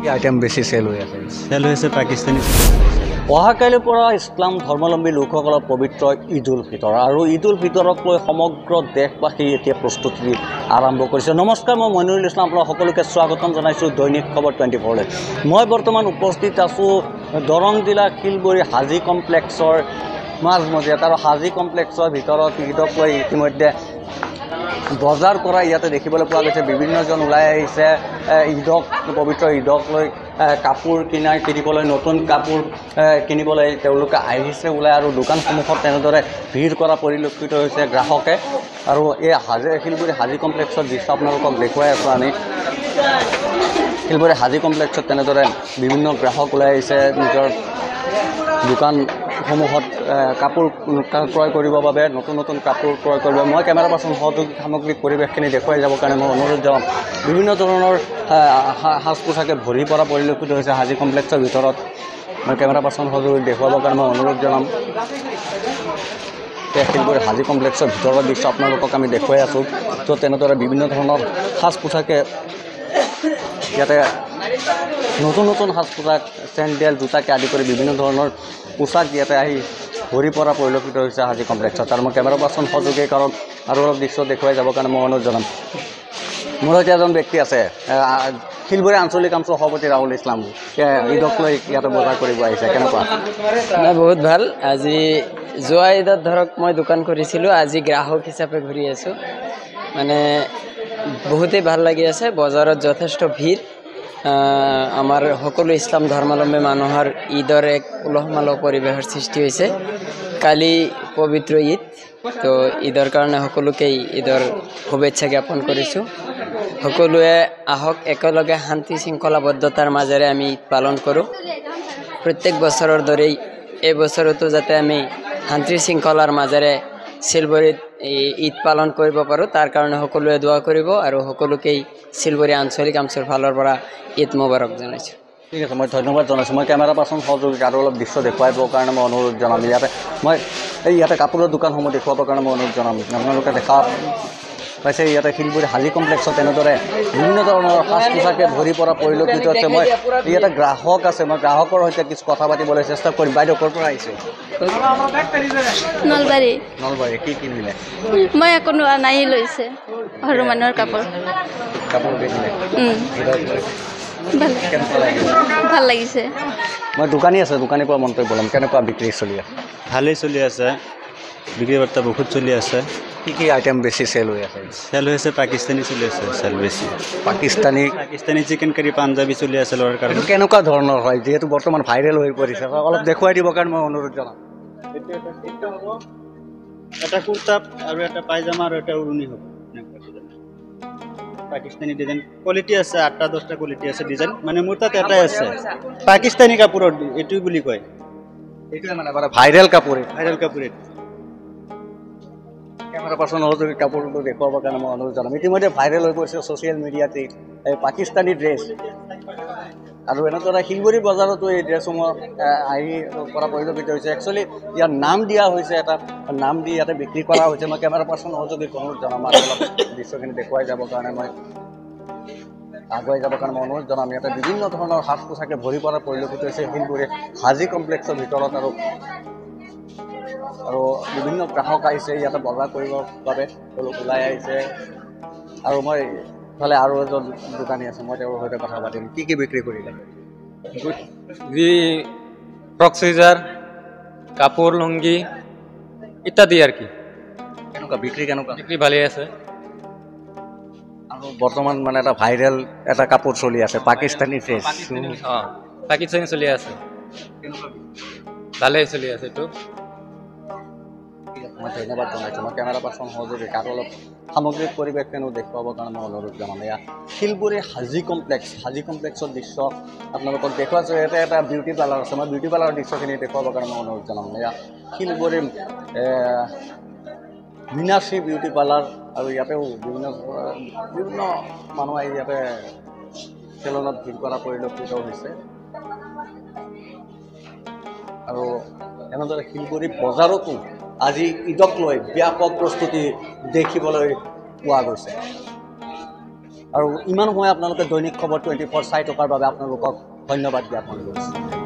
Item বেছি cell হৈ আছে পাকিস্তানী। অহাকালিৰ পৰা ইছলাম ধৰ্মাৱলম্বী লোকসকলৰ পবিত্ৰ ঈদ উল ফিতৰ আৰু ঈদ উল ফিতৰক লৈ সমগ্ৰ দেশবাসী এতিয়া প্ৰস্তুতি আৰম্ভ কৰিছে। নমস্কাৰ, মই মইনুৰুল ইছলাম, আপোনালোক সকলোকে স্বাগতম জনাইছোঁ দৈনিক খবৰ 24লৈ। মই বৰ্তমান উপস্থিত আছোঁ দৰং জিলা শিলবৰী হাজী কমপ্লেক্সৰ মাজমজিয়াত আৰু হাজী কমপ্লেক্সৰ ভিতৰত ঈদক লৈ ইতিমধ্যে বজাৰ কৰা ইয়াতে দেখিবলৈ পোৱা গৈছে। বিভিন্নজন ওলাই আহিছে ঈদক, পবিত্ৰ ঈদক লৈ কাপোৰ কিনিবলৈ, নতুন কাপোৰ কিনিবলৈ তেওঁলোকে আহিছে ওলাই আৰু দোকানসমূহত তেনেদৰে ভিৰ কৰা পৰিলক্ষিত হৈছে গ্ৰাহকে। আৰু এই শিলবৰী হাজী কমপ্লেক্সৰ দৃশ্য আপোনালোকক দেখুৱাই আছোঁ আমি। শিলবৰী হাজী কমপ্লেক্সত তেনেদৰে বিভিন্ন গ্ৰাহক ওলাই আহিছে নিজৰ দোকানসমূহত কাপোৰ ক্ৰয় কৰিবৰ বাবে, নতুন নতুন কাপোৰ ক্ৰয় কৰিব। মই কেমেৰা পাৰ্চন সহযোগী সামগ্ৰিক পৰিৱেশখিনি দেখুৱাই যাবৰ কাৰণে মই অনুৰোধ জনাম। বিভিন্ন ধৰণৰ সাজ পোছাকে ভৰি পৰা পৰিলক্ষিত হৈছে হাজী কমপ্লেক্সৰ ভিতৰত। মই কেমেৰা পাৰ্চন সহযোগী দেখুৱাবৰ কাৰণে মই অনুৰোধ জনাম। শিলবৰী হাজী কমপ্লেক্সৰ ভিতৰৰ দৃশ্য আপোনালোকক আমি দেখুৱাই আছোঁ। তো তেনেদৰে বিভিন্ন ধৰণৰ সাজ পোছাকে ইয়াতে নতুন নতুন সাজ পোছাক, চেণ্ডেল, জোতাকে আদি কৰি বিভিন্ন ধৰণৰ পোছাক ইয়াতে আহি ভৰি পৰা পৰিলক্ষিত হৈছে হাজী কমপ্লেক্সত। আৰু মই কেমেৰা পাৰ্চন সহযোগীৰ কাৰণ আৰু অলপ দৃশ্য দেখুৱাই যাবৰ কাৰণে মই অনুৰোধ জনাম। মোৰ এতিয়া এজন ব্যক্তি আছে, শিলবৰী আঞ্চলিক কামচুৰ সভাপতি ৰাহুল ইছলাম। ঈদক লৈ ইয়াতে বজাৰ কৰিব আহিছে, কেনেকুৱা? নাই, বহুত ভাল। আজি যোৱা ঈদত ধৰক মই দোকান কৰিছিলোঁ, আজি গ্ৰাহক হিচাপে ঘূৰি আছোঁ। মানে বহুতেই ভাল লাগি আছে। বজাৰত যথেষ্ট ভিৰ। আমাৰ সকলো ইছলাম ধৰ্মাৱলম্বী মানুহৰ ঈদৰ এক উলহ মালহ পৰিৱেশৰ সৃষ্টি হৈছে। কালি পবিত্ৰ ঈদ, তো ঈদৰ কাৰণে সকলোকেই ঈদৰ শুভেচ্ছা জ্ঞাপন কৰিছোঁ। সকলোৱে আহক, একেলগে শান্তি শৃংখলাবদ্ধতাৰ মাজেৰে আমি ঈদ পালন কৰোঁ। প্ৰত্যেক বছৰৰ দৰেই এই বছৰতো যাতে আমি শান্তি শৃংখলাৰ মাজেৰে শিলবৰীত ঈদ পালন কৰিব পাৰোঁ, তাৰ কাৰণে সকলোৱে দোৱা কৰিব। আৰু সকলোকেই শিলবৰী আঞ্চলিক কামচুৰ ফালৰ পৰা ঈদ মোবাৰক জনাইছোঁ। ঠিক আছে, মই ধন্যবাদ জনাইছোঁ। মই কেমেৰা পাৰ্চন সহযোগীক আৰু অলপ দৃশ্য দেখুৱাবৰ কাৰণে মই অনুৰোধ জনাম। ইয়াতে কাপোৰৰ দোকানসমূহ দেখুৱাবৰ কাৰণে মই অনুৰোধ জনাম। আপোনালোকে দেখা পাইছে ইয়াতে শিলবৰী হাজী কমপ্লেক্সত তেনেদৰে বিভিন্ন ধৰণৰ সাজ পোছাকে ভৰি পৰা পৰিলক্ষিত হৈছে। মই ইয়াতে গ্ৰাহক আছে, মই গ্ৰাহকৰ সৈতে কিছু কথা পাতিবলৈ চেষ্টা কৰিম। বাইদেউ ক'ৰ পৰা আহিছে? নলবাৰী। নলবাৰী। কি কিনিলে? মই একো লোৱা নাই, লৈছে সৰু মানুহৰ কাপোৰ কিনিলে? ভাল লাগিছে। মই দোকানী আছে, দোকানীৰ পৰা মন্তব্য ল'ম। কেনেকুৱা বিক্ৰী চলি আছে? ভালেই চলি আছে, বিক্ৰী বাৰ্তা বহুত চলি আছে। কি আইটেম বেছি চেল হৈ আছে? চেল হৈ আছে পাকিস্তানী চলি আছে, চেল বেছি। পাকিস্তানী চিকেন কাৰী, পাঞ্জাবী চলি আছে ল'ৰাৰ কাৰণে। কেনেকুৱা ধৰণৰ হয়, যিহেতু বৰ্তমান ভাইৰেল হৈ পৰিছে, অলপ দেখুৱাই দিবৰ কাৰণে মই অনুৰোধ জনাম। এটা কুৰ্তা আৰু এটা পায়জামা আৰু এটা উৰণি হ'ব। পাকিস্তানী ডিজাইন কোৱালিটি আছে, 8-10টা কোৱালিটি আছে ডিজাইন। মানে মোৰ তাত এটাই আছে পাকিস্তানী কাপোৰৰ, এইটো বুলি কয়। এইটোৱে মানে ভাইৰেল কাপোৰ। কেমেৰা পাৰ্চন সহযোগী কাপোৰটো দেখুৱাবৰ কাৰণে মই অনুৰোধ জনাম। ইতিমধ্যে ভাইৰেল হৈ পৰিছে ছ'চিয়েল মিডিয়াতে এই পাকিস্তানী ড্ৰেছ। আৰু এনেদৰে শিলবৰী বজাৰতো এই ড্ৰেছসমূহ আহি পৰা পৰিলক্ষিত হৈছে। একচুৱেলি ইয়াৰ নাম দিয়া হৈছে, এটা নাম দি ইয়াতে বিক্ৰী কৰা হৈছে। মই কেমেৰা পাৰ্চন সহযোগীক অনুৰোধ জনাম আৰু অলপ দৃশ্যখিনি দেখুৱাই যাবৰ কাৰণে আগুৱাই যাবৰ কাৰণে মই অনুৰোধ জনাম। ইয়াতে বিভিন্ন ধৰণৰ সাজ পোছাকে ভৰি পৰা পৰিলক্ষিত হৈছে শিলবৰী হাজী কমপ্লেক্সৰ ভিতৰত। আৰু বিভিন্ন গ্ৰাহক আহিছে ইয়াতে বজাৰ কৰিবৰ বাবে, তেওঁলোক ওলাই আহিছে। আৰু মই ইফালে আৰু এজন দোকানী আছে, মই তেওঁৰ সৈতে কথা পাতিম। কি বিক্ৰী কৰিলে? ফ্ৰক চুইজাৰ, কাপোৰ, লুংগি ইত্যাদি আৰ কি। কেনেকুৱা বিক্ৰী? বিক্ৰী ভালেই আছে। আৰু বৰ্তমান মানে এটা ভাইৰেল এটা কাপোৰ চলি আছে, পাকিস্তানী ড্ৰেছ। পাকিস্তানী চলি আছে, ভালেই চলি আছে এইটো। মই ধন্যবাদ জনাইছোঁ। মই কেমেৰা পাৰ্চন সহযোগীক আৰু অলপ সামগ্ৰিক পৰিৱেশখিনি দেখুৱাবৰ কাৰণে মই অনুৰোধ জনাম। এয়া শিলবৰী হাজী কমপ্লেক্সৰ দৃশ্য আপোনালোকক দেখুৱাইছোঁ। ইয়াতে এটা বিউটি পাৰ্লাৰ আছে, মই বিউটি পাৰ্লাৰৰ দৃশ্যখিনি দেখুৱাবৰ কাৰণে মই অনুৰোধ জনাম। এয়া শিলবৰী মীনাক্ষী বিউটি পাৰ্লাৰ। আৰু ইয়াতেও বিভিন্ন মানুহ আহি ইয়াতে চেলুনত ভিৰ কৰা পৰিলক্ষিত হৈছে। আৰু এনেদৰে শিলবৰী বজাৰতো আজি ঈদক লৈ ব্যাপক প্ৰস্তুতি দেখিবলৈ পোৱা গৈছে। আৰু ইমান সময় আপোনালোকে দৈনিক খবৰ 24 চাই থকাৰ বাবে আপোনালোকক ধন্যবাদ জ্ঞাপন কৰিছোঁ।